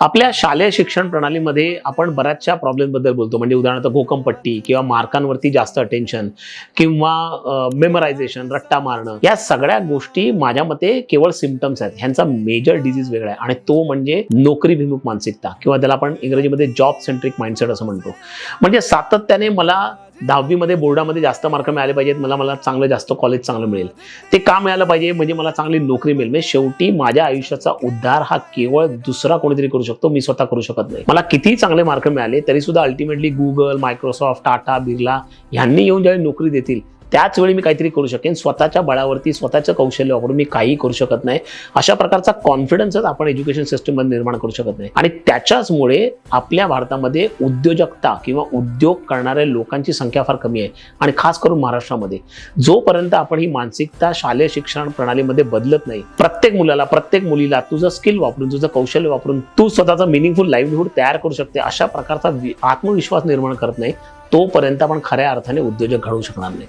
आपल्या शालेय शिक्षण प्रणालीमध्ये आपण बऱ्याचशा प्रॉब्लेम बद्दल बोलतो. म्हणजे उदाहरणार्थ घोकंपट्टी किंवा मार्कांवरती जास्त अटेन्शन किंवा मेमरायझेशन, रट्टा मारणं, या सगळ्या गोष्टी माझ्या मते केवळ सिम्पटम्स आहेत. ह्यांचा मेजर डिझीज वेगळा आहे आणि तो म्हणजे नोकरीभिमुख मानसिकता किंवा त्याला आपण इंग्रजीमध्ये जॉब सेंट्रिक माइंडसेट असं म्हणतो. म्हणजे सातत्याने मला 10वी मध्ये बोर्डामध्ये जास्त मार्क मिळाले पाहिजेत, मला चांगलं जास्त कॉलेज चांगलं मिळेल, ते का मिळालं पाहिजे म्हणजे मला चांगली नोकरी मिळेल. म्हणजे शेवटी माझ्या आयुष्याचा उद्धार हा केवळ दुसरा कोणीतरी करू शकतो, मी स्वतः करू शकत नाही. मला किती चांगले मार्क मिळाले तरी सुद्धा ultimately Google, Microsoft, Tata, Birla ह्यांनी येऊन ज्यावेळी नोकरी देतील त्याच वेळी मी काहीतरी करू शकेन. स्वतःच्या बळावरती स्वतःचं कौशल्य वापरून मी काही करू शकत नाही, अशा प्रकारचा कॉन्फिडन्सच आपण एज्युकेशन सिस्टममध्ये निर्माण करू शकत नाही. आणि त्याच्याचमुळे आपल्या भारतामध्ये उद्योजकता किंवा उद्योग करणाऱ्या लोकांची संख्या फार कमी आहे आणि खास करून महाराष्ट्रामध्ये. जोपर्यंत आपण ही मानसिकता शालेय शिक्षण प्रणालीमध्ये बदलत नाही, प्रत्येक मुलाला, प्रत्येक मुलीला तुझं स्किल वापरून, तुझं कौशल्य वापरून तू स्वतःचा मिनिंगफुल लाईव्हलीहूड तयार करू शकते, अशा प्रकारचा आत्मविश्वास निर्माण करत नाही, तोपर्यंत आपण खऱ्या अर्थाने उद्योजक घडवू शकणार नाही.